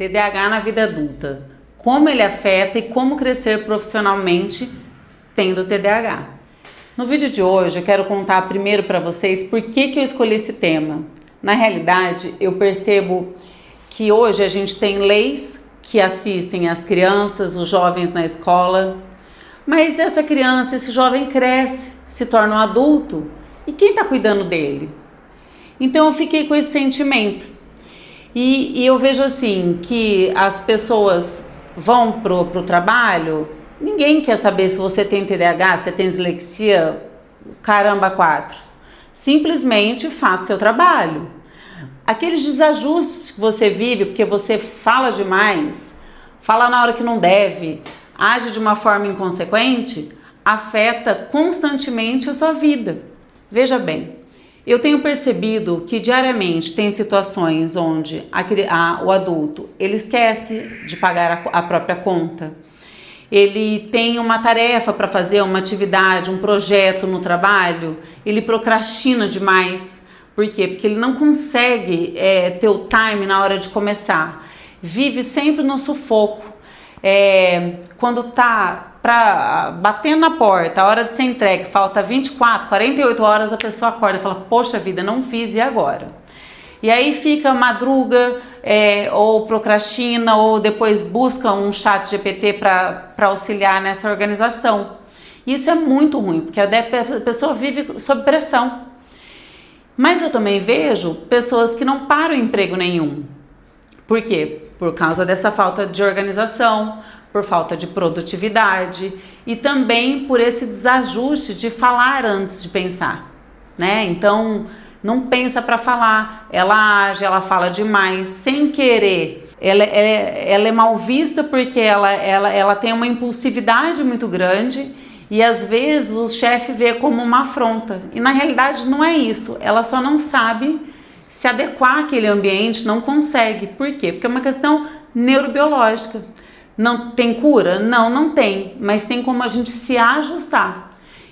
TDAH na vida adulta, como ele afeta e como crescer profissionalmente tendo TDAH. No vídeo de hoje eu quero contar primeiro para vocês por que eu escolhi esse tema. Na realidade, eu percebo que hoje a gente tem leis que assistem as crianças, os jovens na escola, mas essa criança, esse jovem cresce, se torna um adulto, e quem está cuidando dele? Então eu fiquei com esse sentimento. E eu vejo assim, que as pessoas vão pro trabalho, ninguém quer saber se você tem TDAH, se tem dislexia, caramba, 4. Simplesmente faça o seu trabalho. Aqueles desajustes que você vive porque você fala demais, fala na hora que não deve, age de uma forma inconsequente, afeta constantemente a sua vida. Veja bem, eu tenho percebido que diariamente tem situações onde o adulto ele esquece de pagar a própria conta, ele tem uma tarefa para fazer, uma atividade, um projeto no trabalho, ele procrastina demais. Por quê? Porque ele não consegue ter o time na hora de começar, vive sempre no sufoco. Quando tá batendo na porta, a hora de ser entregue, falta 24, 48 horas, a pessoa acorda e fala, poxa vida, não fiz, e agora? E aí fica madruga, ou procrastina, ou depois busca um chat GPT para auxiliar nessa organização. Isso é muito ruim, porque a pessoa vive sob pressão. Mas eu também vejo pessoas que não param emprego nenhum. Por quê? Por causa dessa falta de organização, por falta de produtividade e também por esse desajuste de falar antes de pensar, né? Então, não pensa para falar, ela age, ela fala demais, sem querer. Ela é mal vista porque ela tem uma impulsividade muito grande e às vezes o chefe vê como uma afronta. E na realidade não é isso, ela só não sabe se adequar àquele ambiente, não consegue. Por quê? Porque é uma questão neurobiológica. Não tem cura? Não tem, mas tem como a gente se ajustar.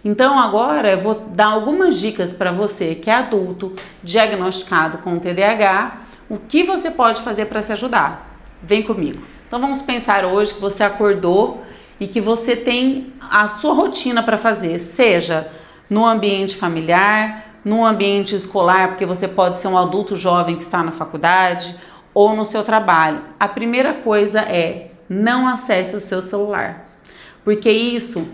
Então agora eu vou dar algumas dicas para você que é adulto, diagnosticado com TDAH, o que você pode fazer para se ajudar. Vem comigo. Então vamos pensar hoje que você acordou e que você tem a sua rotina para fazer, seja no ambiente familiar, no ambiente escolar, porque você pode ser um adulto jovem que está na faculdade, ou no seu trabalho. A primeira coisa é não acesse o seu celular, porque isso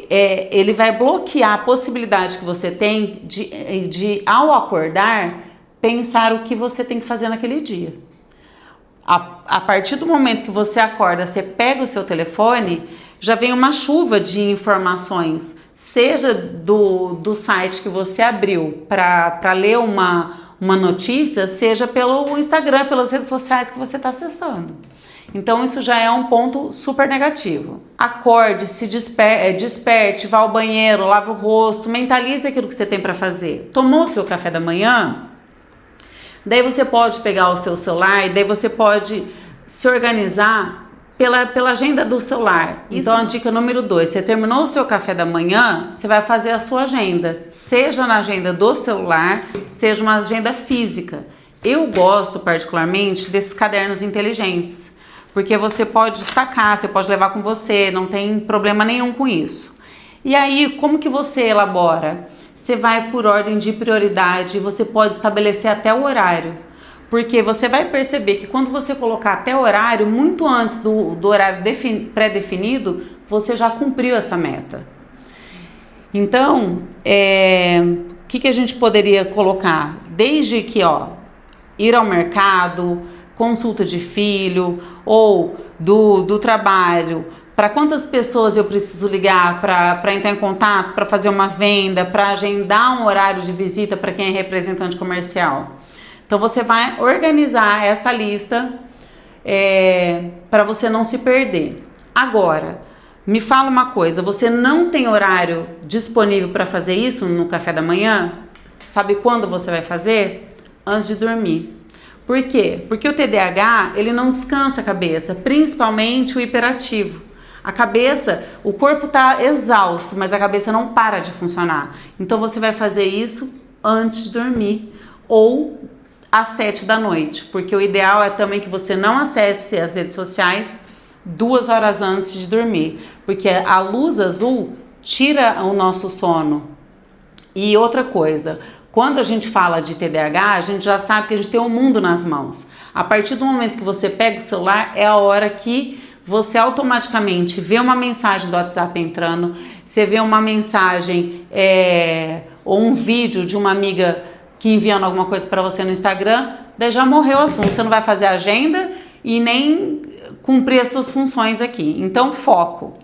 ele vai bloquear a possibilidade que você tem de ao acordar, pensar o que você tem que fazer naquele dia. A partir do momento que você acorda, você pega o seu telefone, já vem uma chuva de informações, seja do site que você abriu para ler uma notícia, seja pelo Instagram, pelas redes sociais que você está acessando. Então isso já é um ponto super negativo. Acorde, se desperte, vá ao banheiro, lave o rosto, mentalize aquilo que você tem para fazer. Tomou o seu café da manhã? Daí você pode pegar o seu celular e daí você pode se organizar pela agenda do celular. Então a dica número 2, você terminou o seu café da manhã, você vai fazer a sua agenda, seja na agenda do celular, seja uma agenda física. Eu gosto particularmente desses cadernos inteligentes, porque você pode destacar, você pode levar com você, não tem problema nenhum com isso. E aí, como que você elabora? Você vai por ordem de prioridade, você pode estabelecer até o horário. Porque você vai perceber que quando você colocar até o horário, muito antes do horário pré-definido, você já cumpriu essa meta. Então, o que a gente poderia colocar? Desde que, ir ao mercado, consulta de filho ou do trabalho, para quantas pessoas eu preciso ligar para entrar em contato, para fazer uma venda, para agendar um horário de visita para quem é representante comercial. Então você vai organizar essa lista para você não se perder. Agora, me fala uma coisa, você não tem horário disponível para fazer isso no café da manhã? Sabe quando você vai fazer? Antes de dormir. Por quê? Porque o TDAH, ele não descansa a cabeça, principalmente o hiperativo. A cabeça, o corpo está exausto, mas a cabeça não para de funcionar. Então você vai fazer isso antes de dormir ou às 7 da noite, porque o ideal é também que você não acesse as redes sociais 2 horas antes de dormir, porque a luz azul tira o nosso sono. E outra coisa, quando a gente fala de TDAH, a gente já sabe que a gente tem o mundo nas mãos. A partir do momento que você pega o celular, é a hora que você automaticamente vê uma mensagem do WhatsApp entrando, você vê uma mensagem ou um vídeo de uma amiga que enviando alguma coisa para você no Instagram, daí já morreu o assunto. Você não vai fazer agenda e nem cumprir as suas funções aqui. Então, foco.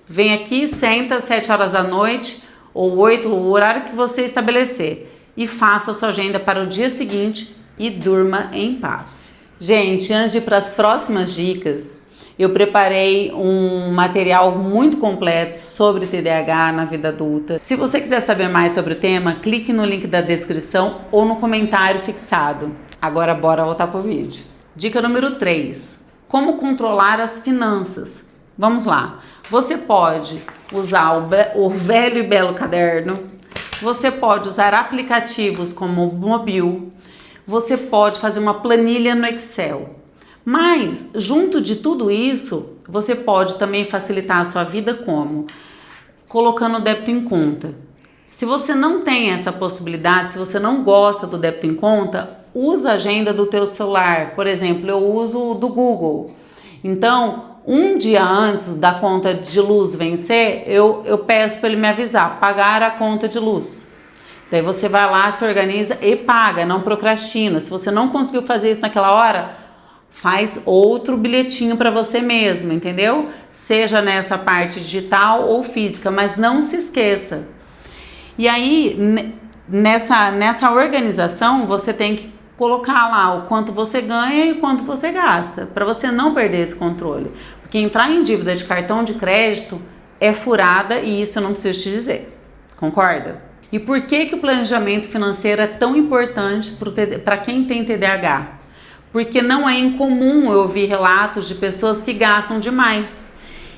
Vem aqui, senta às 7 horas da noite ou 8, o horário que você estabelecer, e faça a sua agenda para o dia seguinte e durma em paz. Gente, antes de ir para as próximas dicas, eu preparei um material muito completo sobre TDAH na vida adulta. Se você quiser saber mais sobre o tema, clique no link da descrição ou no comentário fixado. Agora bora voltar pro vídeo. Dica número 3. Como controlar as finanças. Vamos lá. Você pode usar o velho e belo caderno. Você pode usar aplicativos como o Mobil. Você pode fazer uma planilha no Excel. Mas, junto de tudo isso, você pode também facilitar a sua vida como? Colocando o débito em conta. Se você não tem essa possibilidade, se você não gosta do débito em conta, usa a agenda do teu celular. Por exemplo, eu uso o do Google. Então, um dia antes da conta de luz vencer, eu peço para ele me avisar, pagar a conta de luz. Daí você vai lá, se organiza e paga, não procrastina. Se você não conseguiu fazer isso naquela hora, faz outro bilhetinho para você mesmo, entendeu? Seja nessa parte digital ou física, mas não se esqueça. E aí, nessa organização, você tem que colocar lá o quanto você ganha e o quanto você gasta, para você não perder esse controle. Porque entrar em dívida de cartão de crédito é furada e isso eu não preciso te dizer. Concorda? E por que o planejamento financeiro é tão importante para quem tem TDAH? Porque não é incomum eu ouvir relatos de pessoas que gastam demais.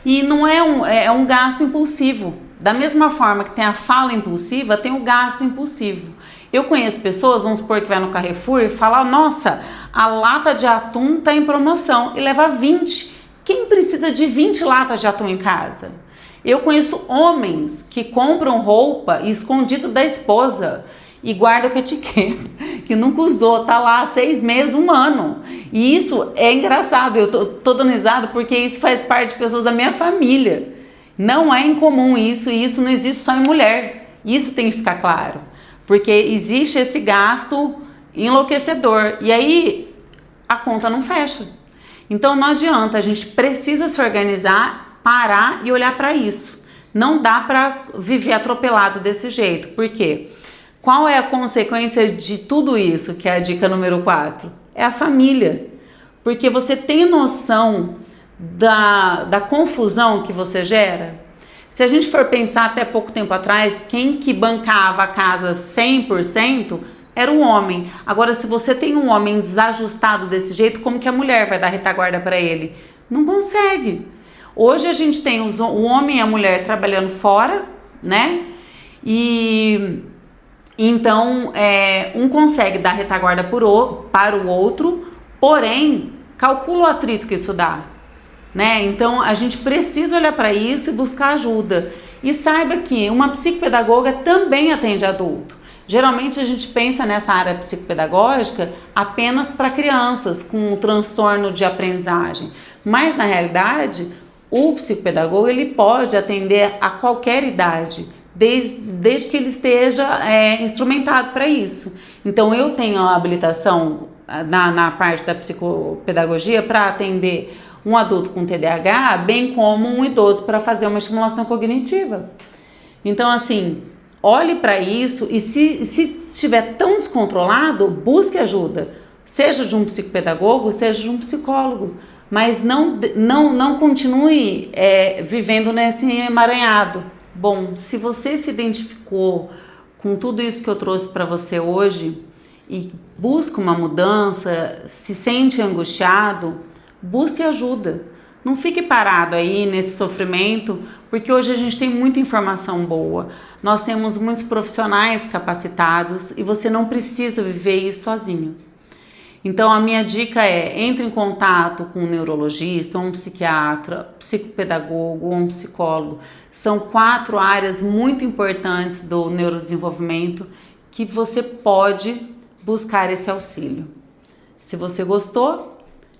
E não é um gasto impulsivo. Da mesma forma que tem a fala impulsiva, tem o gasto impulsivo. Eu conheço pessoas, vamos supor que vai no Carrefour e fala, nossa, a lata de atum está em promoção e leva 20. Quem precisa de 20 latas de atum em casa? Eu conheço homens que compram roupa escondido da esposa e guardam com etiqueta, que nunca usou, tá lá 6 meses, 1 ano. E isso é engraçado, eu tô dando risada porque isso faz parte de pessoas da minha família. Não é incomum isso, e isso não existe só em mulher. Isso tem que ficar claro. Porque existe esse gasto enlouquecedor. E aí a conta não fecha. Então não adianta, a gente precisa se organizar, parar e olhar para isso. Não dá para viver atropelado desse jeito. Por quê? Qual é a consequência de tudo isso, que é a dica número 4? É a família. Porque você tem noção da confusão que você gera? Se a gente for pensar até pouco tempo atrás, quem que bancava a casa 100% era o homem. Agora, se você tem um homem desajustado desse jeito, como que a mulher vai dar retaguarda para ele? Não consegue. Hoje a gente tem o homem e a mulher trabalhando fora, né? E então um consegue dar retaguarda para o outro, porém, calcula o atrito que isso dá. Né? Então a gente precisa olhar para isso e buscar ajuda. E saiba que uma psicopedagoga também atende adulto. Geralmente a gente pensa nessa área psicopedagógica apenas para crianças com um transtorno de aprendizagem. Mas na realidade, o psicopedagogo ele pode atender a qualquer idade, desde que ele esteja instrumentado para isso. Então eu tenho a habilitação na parte da psicopedagogia para atender um adulto com TDAH, bem como um idoso para fazer uma estimulação cognitiva. Então, assim, olhe para isso e se estiver tão descontrolado, busque ajuda, seja de um psicopedagogo, seja de um psicólogo, mas não continue vivendo nesse emaranhado. Bom, se você se identificou com tudo isso que eu trouxe para você hoje e busca uma mudança, se sente angustiado, busque ajuda. Não fique parado aí nesse sofrimento, porque hoje a gente tem muita informação boa. Nós temos muitos profissionais capacitados e você não precisa viver isso sozinho. Então a minha dica é: entre em contato com um neurologista, um psiquiatra, psicopedagogo, um psicólogo. São 4 áreas muito importantes do neurodesenvolvimento que você pode buscar esse auxílio. Se você gostou,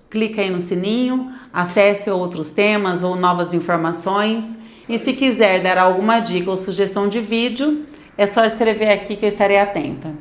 clica aí no sininho, acesse outros temas ou novas informações. E se quiser dar alguma dica ou sugestão de vídeo, é só escrever aqui que eu estarei atenta.